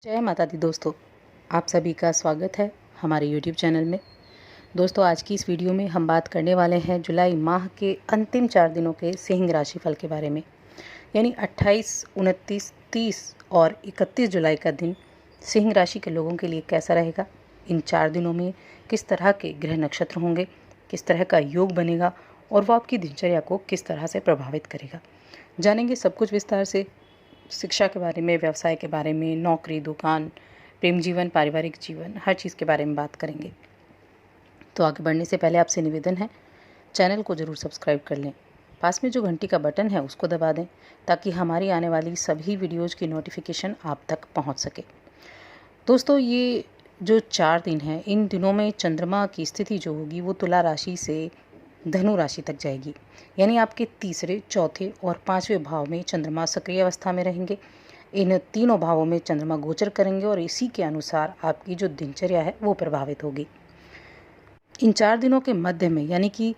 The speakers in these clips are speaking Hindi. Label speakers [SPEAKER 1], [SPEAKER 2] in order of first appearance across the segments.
[SPEAKER 1] जय माता दी दोस्तों, आप सभी का स्वागत है हमारे YouTube चैनल में। दोस्तों, आज की इस वीडियो में हम बात करने वाले हैं जुलाई माह के अंतिम 4 दिनों के सिंह राशि फल के बारे में। यानी 28, 29, 30 और 31 जुलाई का दिन सिंह राशि के लोगों के लिए कैसा रहेगा। इन 4 दिनों में किस तरह के ग्रह नक्षत्र होंगे, किस तरह का योग बनेगा और वो आपकी दिनचर्या को किस तरह से प्रभावित करेगा, जानेंगे सब कुछ विस्तार से। शिक्षा के बारे में, व्यवसाय के बारे में, नौकरी, दुकान, प्रेम जीवन, पारिवारिक जीवन, हर चीज़ के बारे में बात करेंगे। तो आगे बढ़ने से पहले आपसे निवेदन है, चैनल को ज़रूर सब्सक्राइब कर लें। पास में जो घंटी का बटन है उसको दबा दें ताकि हमारी आने वाली सभी वीडियोज़ की नोटिफिकेशन आप तक पहुंच सके। दोस्तों, ये जो 4 दिन हैं, इन दिनों में चंद्रमा की स्थिति जो होगी वो तुला राशि से धनु राशि तक जाएगी। यानी आपके तीसरे, चौथे और 5वें भाव में चंद्रमा सक्रिय अवस्था में रहेंगे। इन तीनों भावों में चंद्रमा गोचर करेंगे और इसी के अनुसार आपकी जो दिनचर्या है वो प्रभावित होगी। इन 4 दिनों के मध्य में यानी कि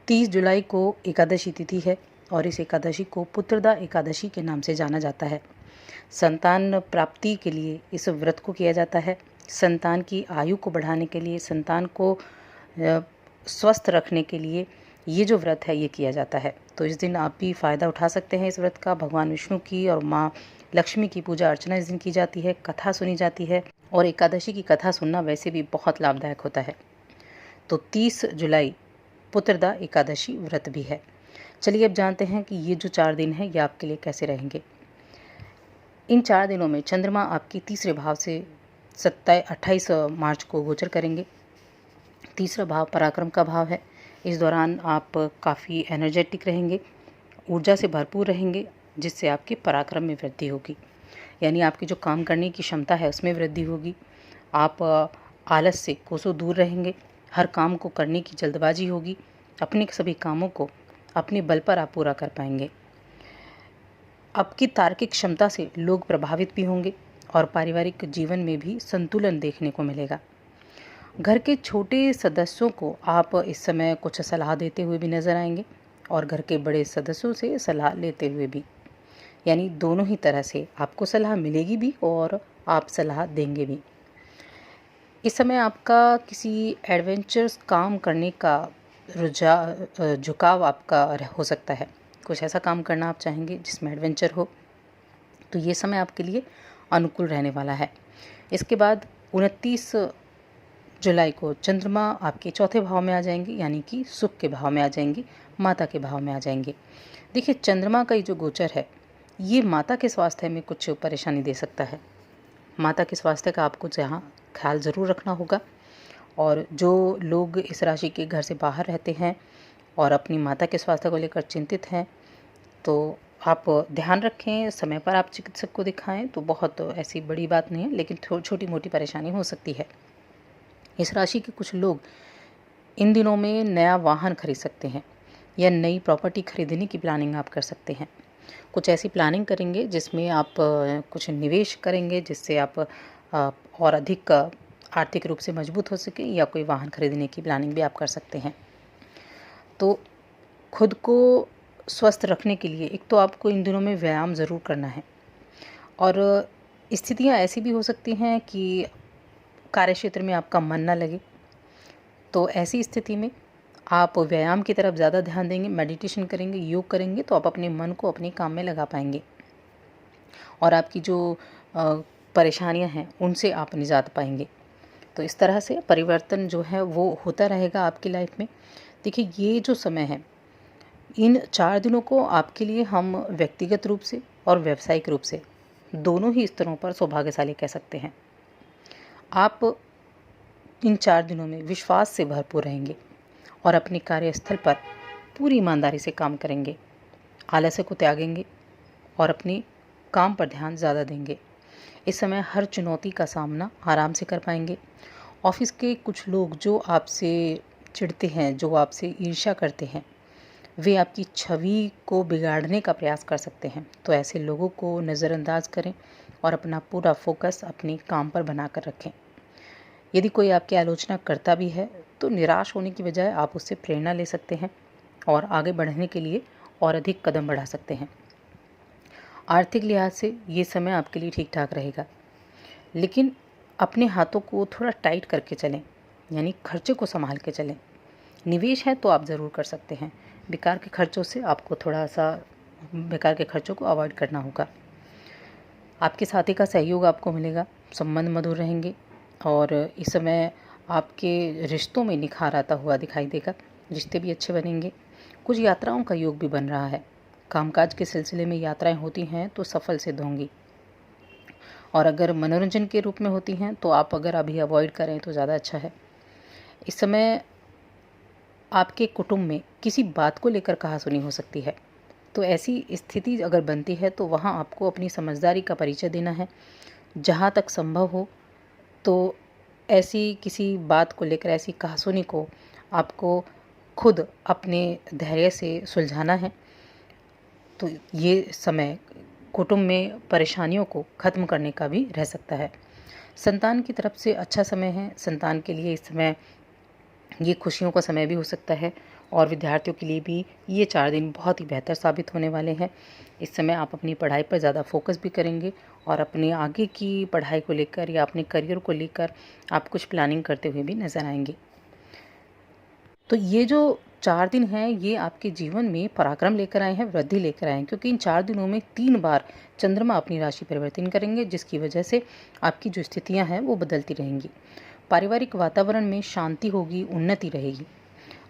[SPEAKER 1] 30 जुलाई को एकादशी तिथि है और इस एकादशी को पुत्रदा एकादशी के नाम से जाना जाता है। संतान प्राप्ति के लिए इस व्रत को किया जाता है। संतान की आयु को बढ़ाने के लिए, संतान को स्वस्थ रखने के लिए ये जो व्रत है ये किया जाता है। तो इस दिन आप भी फ़ायदा उठा सकते हैं इस व्रत का। भगवान विष्णु की और माँ लक्ष्मी की पूजा अर्चना इस दिन की जाती है, कथा सुनी जाती है और एकादशी की कथा सुनना वैसे भी बहुत लाभदायक होता है। तो 30 जुलाई पुत्रदा एकादशी व्रत भी है। चलिए अब जानते हैं कि ये जो 4 दिन हैं ये आपके लिए कैसे रहेंगे। इन 4 दिनों में चंद्रमा आपकी तीसरे भाव से 28 मार्च को गोचर करेंगे। तीसरा भाव पराक्रम का भाव है। इस दौरान आप काफ़ी एनर्जेटिक रहेंगे, ऊर्जा से भरपूर रहेंगे, जिससे आपके पराक्रम में वृद्धि होगी। यानी आपकी जो काम करने की क्षमता है उसमें वृद्धि होगी। आप आलस से कोसों दूर रहेंगे, हर काम को करने की जल्दबाजी होगी, अपने सभी कामों को अपने बल पर आप पूरा कर पाएंगे। आपकी तार्किक क्षमता से लोग प्रभावित भी होंगे और पारिवारिक जीवन में भी संतुलन देखने को मिलेगा। घर के छोटे सदस्यों को आप इस समय कुछ सलाह देते हुए भी नजर आएंगे और घर के बड़े सदस्यों से सलाह लेते हुए भी। यानी दोनों ही तरह से आपको सलाह मिलेगी भी और आप सलाह देंगे भी। इस समय आपका किसी एडवेंचर्स काम करने का झुकाव आपका हो सकता है। कुछ ऐसा काम करना आप चाहेंगे जिसमें एडवेंचर हो, तो ये समय आपके लिए अनुकूल रहने वाला है। इसके बाद 29 जुलाई को चंद्रमा आपके चौथे भाव में आ जाएंगे, यानी कि सुख के भाव में आ जाएंगी, माता के भाव में आ जाएंगे। देखिए, चंद्रमा का ये जो गोचर है ये माता के स्वास्थ्य में कुछ परेशानी दे सकता है। माता के स्वास्थ्य का आपको यहाँ ख्याल ज़रूर रखना होगा। और जो लोग इस राशि के घर से बाहर रहते हैं और अपनी माता के स्वास्थ्य को लेकर चिंतित हैं, तो आप ध्यान रखें, समय पर आप चिकित्सक को दिखाएं। तो बहुत ऐसी बड़ी बात नहीं है, लेकिन छोटी मोटी परेशानी हो सकती है। इस राशि के कुछ लोग इन दिनों में नया वाहन खरीद सकते हैं या नई प्रॉपर्टी खरीदने की प्लानिंग आप कर सकते हैं। कुछ ऐसी प्लानिंग करेंगे जिसमें आप कुछ निवेश करेंगे जिससे आप और अधिक आर्थिक रूप से मजबूत हो सके, या कोई वाहन खरीदने की प्लानिंग भी आप कर सकते हैं। तो खुद को स्वस्थ रखने के लिए एक तो आपको इन दिनों में व्यायाम ज़रूर करना है। और स्थितियाँ ऐसी भी हो सकती हैं कि कार्य क्षेत्र में आपका मन ना लगे, तो ऐसी स्थिति में आप व्यायाम की तरफ ज़्यादा ध्यान देंगे, मेडिटेशन करेंगे, योग करेंगे, तो आप अपने मन को अपने काम में लगा पाएंगे और आपकी जो परेशानियां हैं उनसे आप निजात पाएंगे। तो इस तरह से परिवर्तन जो है वो होता रहेगा आपकी लाइफ में। देखिए, ये जो समय है, इन 4 दिनों को आपके लिए हम व्यक्तिगत रूप से और व्यावसायिक रूप से दोनों ही स्तरों पर सौभाग्यशाली कह सकते हैं। आप इन 4 दिनों में विश्वास से भरपूर रहेंगे और अपने कार्यस्थल पर पूरी ईमानदारी से काम करेंगे, आलस्य को त्यागेंगे और अपने काम पर ध्यान ज़्यादा देंगे। इस समय हर चुनौती का सामना आराम से कर पाएंगे। ऑफिस के कुछ लोग जो आपसे चिढ़ते हैं, जो आपसे ईर्ष्या करते हैं, वे आपकी छवि को बिगाड़ने का प्रयास कर सकते हैं। तो ऐसे लोगों को नज़रअंदाज करें और अपना पूरा फोकस अपने काम पर बनाकर रखें। यदि कोई आपकी आलोचना करता भी है तो निराश होने की बजाय आप उससे प्रेरणा ले सकते हैं और आगे बढ़ने के लिए और अधिक कदम बढ़ा सकते हैं। आर्थिक लिहाज से ये समय आपके लिए ठीक ठाक रहेगा। लेकिन अपने हाथों को थोड़ा टाइट करके चलें, यानी खर्चे को संभाल के चलें। निवेश है तो आप ज़रूर कर सकते हैं, बेकार के खर्चों से आपको थोड़ा सा बेकार के खर्चों को अवॉइड करना होगा। आपके साथी का सहयोग आपको मिलेगा, संबंध मधुर रहेंगे और इस समय आपके रिश्तों में निखार आता हुआ दिखाई देगा। रिश्ते भी अच्छे बनेंगे। कुछ यात्राओं का योग भी बन रहा है। कामकाज के सिलसिले में यात्राएं होती हैं तो सफल सिद्ध होंगी, और अगर मनोरंजन के रूप में होती हैं तो आप अगर अभी अवॉइड करें तो ज़्यादा अच्छा है। इस समय आपके कुटुंब में किसी बात को लेकर कहासुनी हो सकती है, तो ऐसी स्थिति अगर बनती है तो वहाँ आपको अपनी समझदारी का परिचय देना है। जहाँ तक संभव हो तो ऐसी किसी बात को लेकर, ऐसी कहासुनी को आपको खुद अपने धैर्य से सुलझाना है। तो ये समय कुटुंब में परेशानियों को ख़त्म करने का भी रह सकता है। संतान की तरफ से अच्छा समय है। संतान के लिए इस समय ये खुशियों का समय भी हो सकता है, और विद्यार्थियों के लिए भी ये 4 दिन बहुत ही बेहतर साबित होने वाले हैं। इस समय आप अपनी पढ़ाई पर ज़्यादा फोकस भी करेंगे और अपने आगे की पढ़ाई को लेकर या अपने करियर को लेकर आप कुछ प्लानिंग करते हुए भी नज़र आएंगे। तो ये जो 4 दिन हैं ये आपके जीवन में पराक्रम लेकर आए हैं, वृद्धि लेकर आए हैं, क्योंकि इन 4 दिनों में 3 बार चंद्रमा अपनी राशि परिवर्तन करेंगे, जिसकी वजह से आपकी जो स्थितियां हैं वो बदलती रहेंगी। पारिवारिक वातावरण में शांति होगी, उन्नति रहेगी,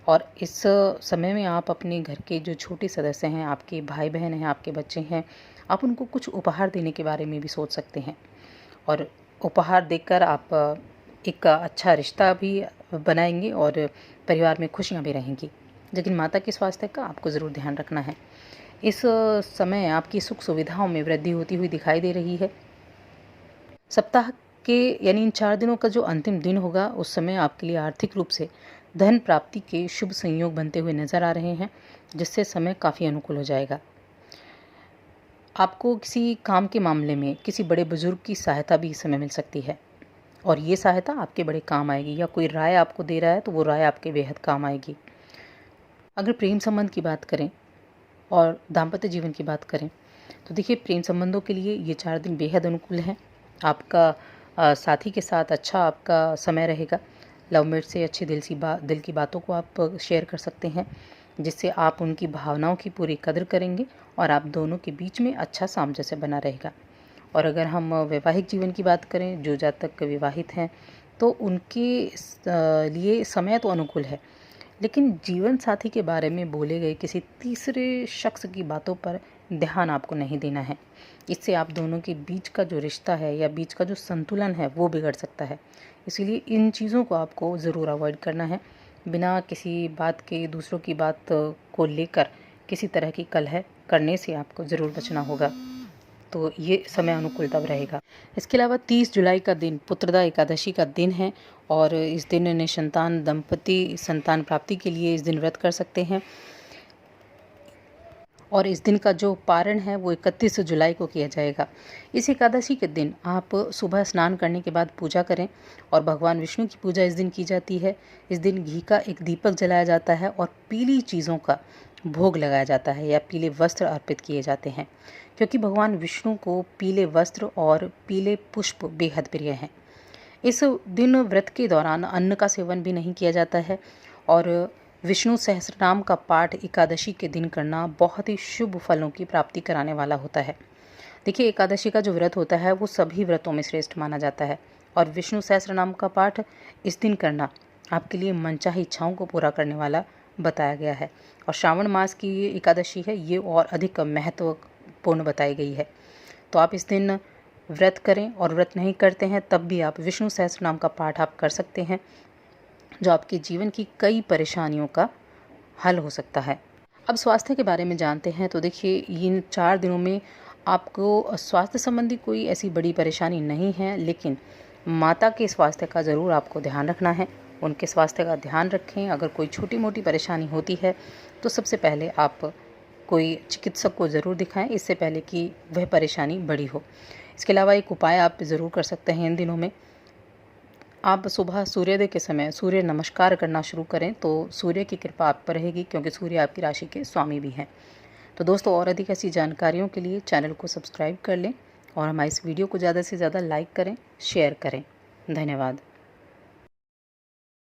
[SPEAKER 1] और इस समय में आप अपने घर के जो छोटे सदस्य हैं, आपके भाई बहन हैं, आपके बच्चे हैं, आप उनको कुछ उपहार देने के बारे में भी सोच सकते हैं, और उपहार देकर आप एक अच्छा रिश्ता भी बनाएंगे और परिवार में खुशियां भी रहेंगी। लेकिन माता के स्वास्थ्य का आपको ज़रूर ध्यान रखना है। इस समय आपकी सुख सुविधाओं में वृद्धि होती हुई दिखाई दे रही है। सप्ताह के यानी इन 4 दिनों का जो अंतिम दिन होगा उस समय आपके लिए आर्थिक रूप से धन प्राप्ति के शुभ संयोग बनते हुए नजर आ रहे हैं, जिससे समय काफ़ी अनुकूल हो जाएगा। आपको किसी काम के मामले में किसी बड़े बुजुर्ग की सहायता भी इस समय मिल सकती है, और ये सहायता आपके बड़े काम आएगी, या कोई राय आपको दे रहा है तो वो राय आपके बेहद काम आएगी। अगर प्रेम संबंध की बात करें और दाम्पत्य जीवन की बात करें तो देखिए, प्रेम संबंधों के लिए ये 4 दिन बेहद अनुकूल हैं। आपका साथी के साथ अच्छा आपका समय रहेगा। लवमेट से अच्छी दिल की बातों को आप शेयर कर सकते हैं, जिससे आप उनकी भावनाओं की पूरी कदर करेंगे और आप दोनों के बीच में अच्छा सामंजस्य बना रहेगा। और अगर हम वैवाहिक जीवन की बात करें, जो जातक विवाहित हैं तो उनके लिए समय तो अनुकूल है, लेकिन जीवन साथी के बारे में बोले गए किसी तीसरे शख्स की बातों पर ध्यान आपको नहीं देना है। इससे आप दोनों के बीच का जो रिश्ता है या बीच का जो संतुलन है वो बिगड़ सकता है। इसीलिए इन चीज़ों को आपको ज़रूर अवॉइड करना है। बिना किसी बात के दूसरों की बात को लेकर किसी तरह की कलह करने से आपको ज़रूर बचना होगा। तो ये समय अनुकूल तब रहेगा। इसके अलावा 30 जुलाई का दिन पुत्रदा एकादशी का दिन है, और इस दिन निसंतान दंपति संतान प्राप्ति के लिए इस दिन व्रत कर सकते हैं। और इस दिन का जो पारण है वो 31 जुलाई को किया जाएगा। इस एकादशी के दिन आप सुबह स्नान करने के बाद पूजा करें, और भगवान विष्णु की पूजा इस दिन की जाती है। इस दिन घी का एक दीपक जलाया जाता है और पीली चीज़ों का भोग लगाया जाता है या पीले वस्त्र अर्पित किए जाते हैं, क्योंकि भगवान विष्णु को पीले वस्त्र और पीले पुष्प बेहद प्रिय हैं। इस दिन व्रत के दौरान अन्न का सेवन भी नहीं किया जाता है, और विष्णु सहस्रनाम का पाठ एकादशी के दिन करना बहुत ही शुभ फलों की प्राप्ति कराने वाला होता है। देखिए, एकादशी का जो व्रत होता है वो सभी व्रतों में श्रेष्ठ माना जाता है, और विष्णु सहस्रनाम का पाठ इस दिन करना आपके लिए मनचाही इच्छाओं को पूरा करने वाला बताया गया है। और श्रावण मास की ये एकादशी है, ये और अधिक महत्वपूर्ण बताई गई है। तो आप इस दिन व्रत करें, और व्रत नहीं करते हैं तब भी आप विष्णु सहस्रनाम का पाठ आप कर सकते हैं, जो आपके जीवन की कई परेशानियों का हल हो सकता है। अब स्वास्थ्य के बारे में जानते हैं। तो देखिए, इन 4 दिनों में आपको स्वास्थ्य संबंधी कोई ऐसी बड़ी परेशानी नहीं है, लेकिन माता के स्वास्थ्य का ज़रूर आपको ध्यान रखना है। उनके स्वास्थ्य का ध्यान रखें। अगर कोई छोटी मोटी परेशानी होती है तो सबसे पहले आप कोई चिकित्सक को ज़रूर दिखाएं, इससे पहले कि वह परेशानी बड़ी हो। इसके अलावा एक उपाय आप ज़रूर कर सकते हैं इन दिनों में। आप सुबह सूर्योदय के समय सूर्य नमस्कार करना शुरू करें तो सूर्य की कृपा आप पर रहेगी, क्योंकि सूर्य आपकी राशि के स्वामी भी हैं। तो दोस्तों, और अधिक ऐसी जानकारियों के लिए चैनल को सब्सक्राइब कर लें और हमारी इस वीडियो को ज़्यादा से ज़्यादा लाइक करें, शेयर करें। धन्यवाद।